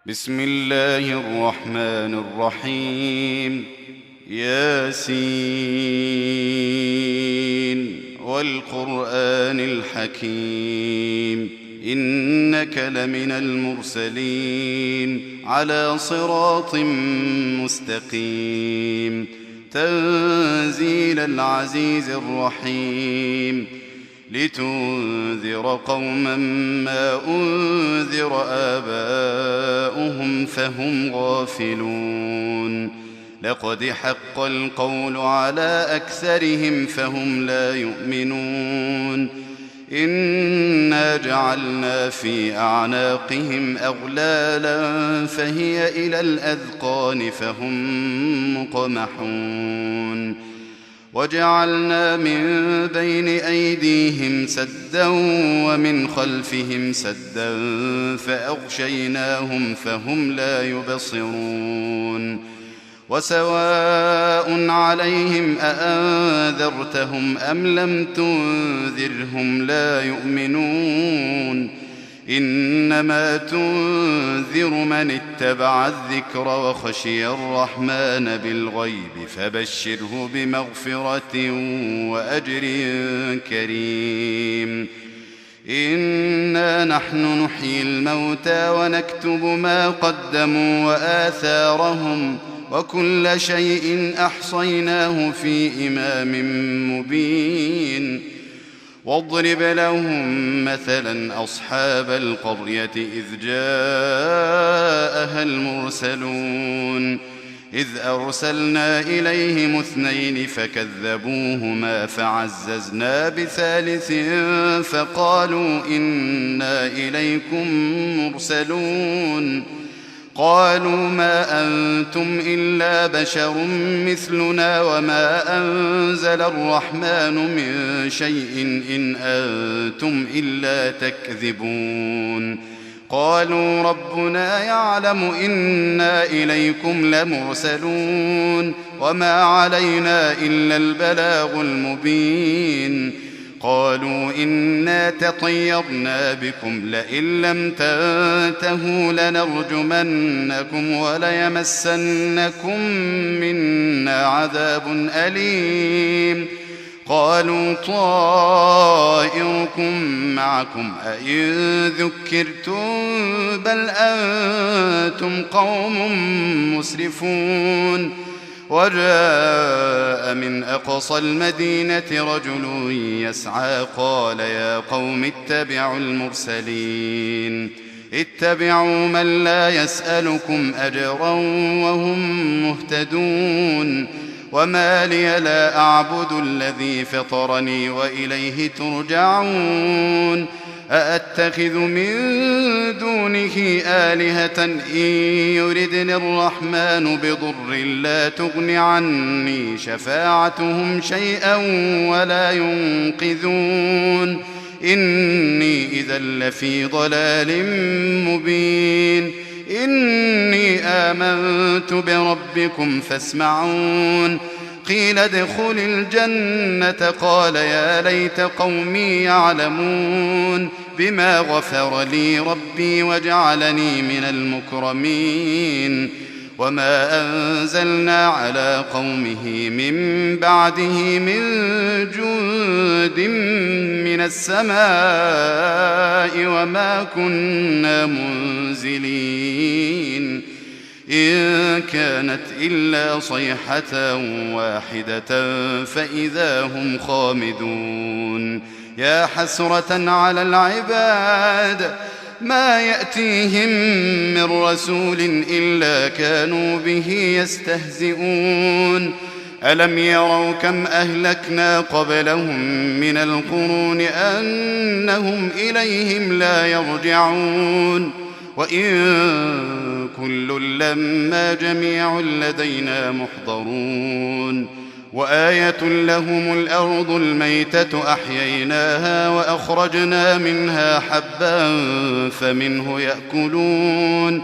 بسم الله الرحمن الرحيم. ياسين والقرآن الحكيم، إنك لمن المرسلين على صراط مستقيم، تنزيل العزيز الرحيم، لتنذر قوما ما أنذر آباؤهم فهم غافلون. لقد حق القول على أكثرهم فهم لا يؤمنون. إنا جعلنا في أعناقهم أغلالا فهي إلى الأذقان فهم مقمحون. وجعلنا من بين أيديهم سدا ومن خلفهم سدا فأغشيناهم فهم لا يبصرون. وسواء عليهم أأنذرتهم أم لم تنذرهم لا يؤمنون. إنما تنذر من اتبع الذكر وخشي الرحمن بالغيب فبشره بمغفرة وأجر كريم. إنا نحن نحيي الموتى ونكتب ما قدموا وآثارهم وكل شيء أحصيناه في إمام مبين. واضرب لهم مثلا أصحاب القرية إذ جاءها المرسلون إذ أرسلنا إليهم 2 فكذبوهما فعززنا بثالث فقالوا إنا إليكم مرسلون. قالوا ما أنتم إلا بشر مثلنا وما أنزل الرحمن من شيء إن أنتم إلا تكذبون. قالوا ربنا يعلم إنا إليكم لمرسلون وما علينا إلا البلاغ المبين. قالوا إنا تطيرنا بكم لئن لم تنتهوا لنرجمنكم وليمسنكم منا عذاب أليم. قالوا طائركم معكم أئن ذكرتم بل أنتم قوم مسرفون. وجاء من أقصى المدينة رجل يسعى قال يا قوم اتبعوا المرسلين اتبعوا من لا يسألكم أجرا وهم مهتدون. وما لي لا أعبد الذي فطرني وإليه ترجعون. أأتخذ من دونه آلهة إن يردني الرحمن بضر لا تغن عني شفاعتهم شيئا ولا ينقذون. إني إذا لفي ضلال مبين. إني آمنت بربكم فاسمعون. قيل ادخل الجنة قال يا ليت قومي يعلمون بما غفر لي ربي وجعلني من المكرمين. وما أنزلنا على قومه من بعده من جند من السماء وما كنا منزلين. إن كانت إلا صيحة واحدة فإذا هم خامدون. يا حسرة على العباد ما يأتيهم من رسول إلا كانوا به يستهزئون. ألم يروا كم أهلكنا قبلهم من القرون أنهم إليهم لا يرجعون. وإن كل لما جميع لدينا محضرون. وآية لهم الأرض الميتة أحييناها وأخرجنا منها حبا فمنه يأكلون.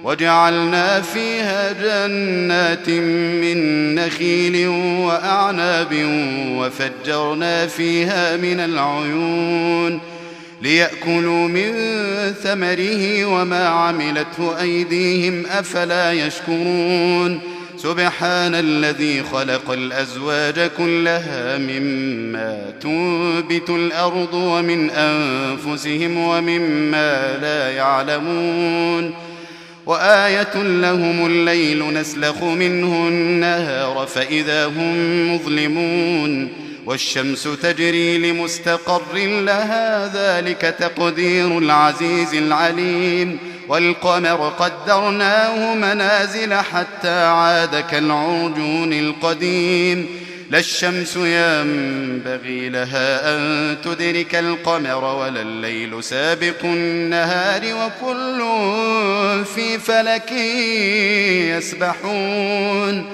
وجعلنا فيها جنات من نخيل وأعناب وفجرنا فيها من العيون ليأكلوا من ثمره وما عملته أيديهم أفلا يشكرون سبحان الذي خلق الأزواج كلها مما تنبت الأرض ومن أنفسهم ومما لا يعلمون وآية لهم الليل نسلخ منه النهار فإذا هم مظلمون والشمس تجري لمستقر لها ذلك تقدير العزيز العليم والقمر قدرناه منازل حتى عاد كالعرجون القديم لا الشمس ينبغي لها أن تدرك القمر ولا الليل سابق النهار وكل في فلك يسبحون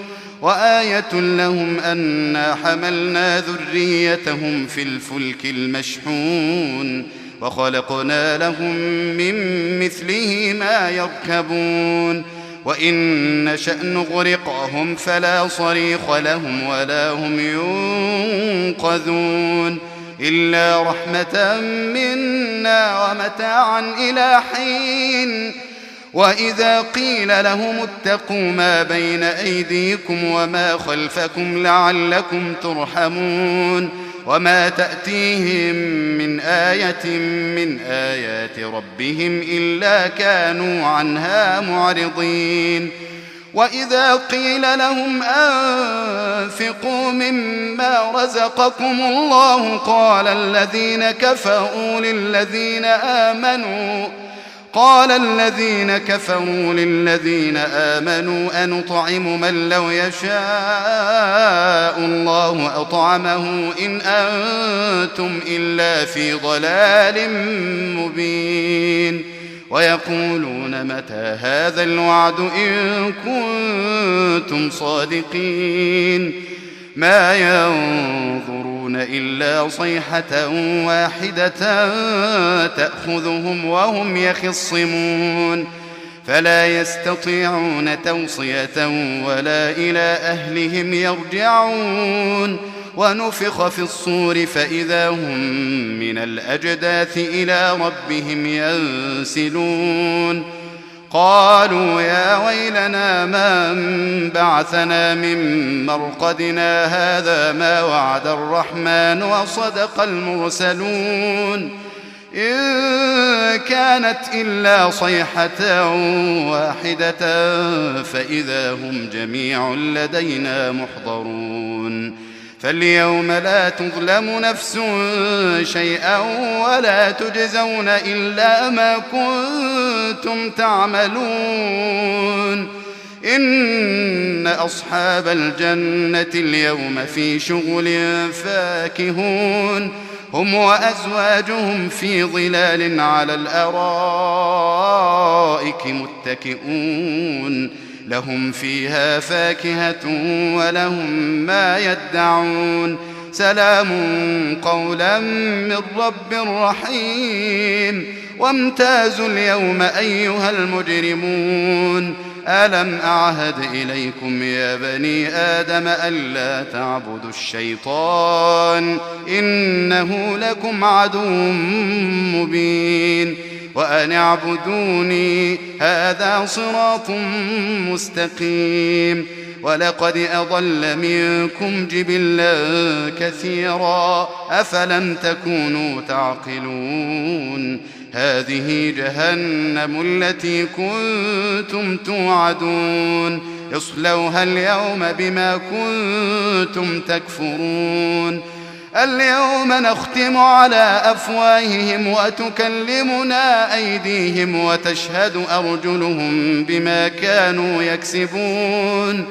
وآية لهم أنا حملنا ذريتهم في الفلك المشحون وخلقنا لهم من مثله ما يركبون وإن نشأ نغرقهم فلا صريخ لهم ولا هم ينقذون إلا رحمة منا ومتاعا إلى حين وإذا قيل لهم اتقوا ما بين أيديكم وما خلفكم لعلكم ترحمون وما تأتيهم من آية من آيات ربهم إلا كانوا عنها معرضين وإذا قيل لهم أنفقوا مما رزقكم الله قال الذين كفروا للذين آمنوا أنطعم من لو يشاء الله أطعمه إن أنتم إلا في ضلال مبين ويقولون متى هذا الوعد إن كنتم صادقين ما ينظرون إلا صيحة واحدة تأخذهم وهم يخصمون فلا يستطيعون توصية ولا إلى أهلهم يرجعون ونفخ في الصور فإذا هم من الأجداث إلى ربهم ينسلون قالوا يا ويلنا من بعثنا من مرقدنا هذا ما وعد الرحمن وصدق المرسلون إن كانت إلا صيحة واحدة فإذا هم جميع لدينا محضرون فاليوم لا تظلم نفس شيئا ولا تجزون إلا ما كنتم تعملون إن أصحاب الجنة اليوم في شغل فاكهون هم وأزواجهم في ظلال على الأرائك متكئون لهم فيها فاكهة ولهم ما يدعون سلام قولا من رب رحيم وامتازوا اليوم أيها المجرمون ألم أعهد إليكم يا بني آدم ألا تعبدوا الشيطان إنه لكم عدو مبين وأن اعبدوني هذا صراط مستقيم ولقد أضل منكم جبلا كثيرا أفلم تكونوا تعقلون هذه جهنم التي كنتم توعدون اصلوها اليوم بما كنتم تكفرون اليوم نختم على أفواههم وتكلمنا أيديهم وتشهد أرجلهم بما كانوا يكسبون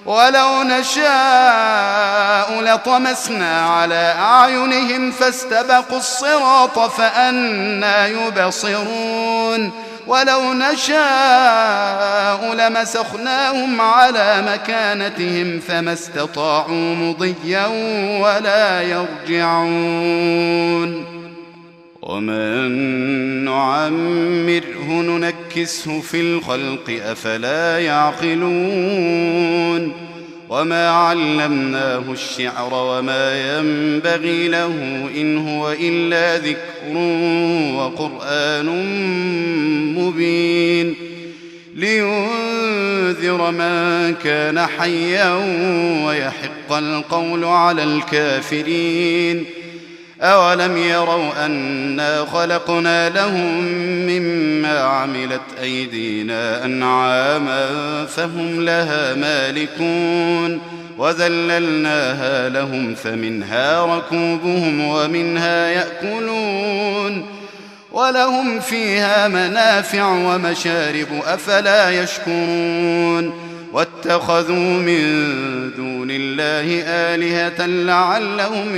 ولو نشاء لطمسنا على أعينهم فاستبقوا الصراط فأنى يبصرون ولو نشاء لمسخناهم على مكانتهم فما استطاعوا مضيا ولا يرجعون ومن نعمره ننكسه في الخلق أفلا يعقلون وما علمناه الشعر وما ينبغي له إن هو إلا ذكر وقرآن مبين لينذر من كان حيا ويحق القول على الكافرين أولم يروا أنا خلقنا لهم مما عملت أيدينا أنعاما فهم لها مالكون وذللناها لهم فمنها ركوبهم ومنها يأكلون ولهم فيها منافع ومشارب أفلا يشكرون واتخذوا من دون الله آلهة لعلهم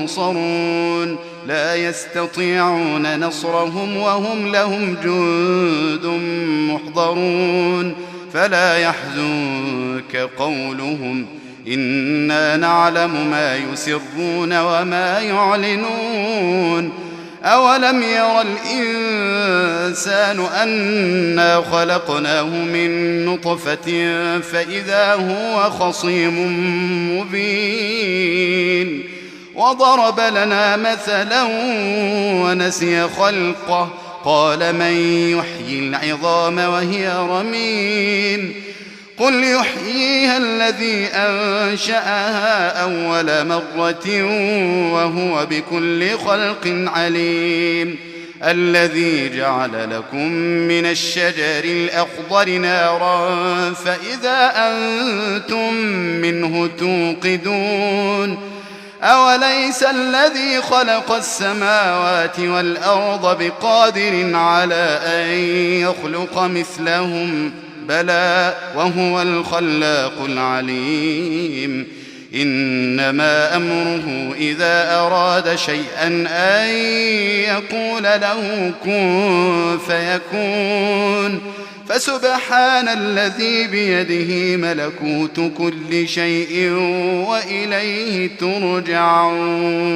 ينصرون لا يستطيعون نصرهم وهم لهم جند محضرون فلا يحزنك قولهم إنا نعلم ما يسرون وما يعلنون أولم ير الإنسان أنا خلقناه من نطفة فإذا هو خصيم مبين وضرب لنا مثلا ونسي خلقه قال من يحيي العظام وهي رميم قل يحييها الذي أنشأها أول مرة وهو بكل خلق عليم الذي جعل لكم من الشجر الأخضر نارا فإذا أنتم منه توقدون أوليس الذي خلق السماوات والأرض بقادر على أن يخلق مثلهم بلى وهو الخلاق العليم إنما أمره إذا أراد شيئا أن يقول له كن فيكون فسبحان الذي بيده ملكوت كل شيء وإليه ترجعون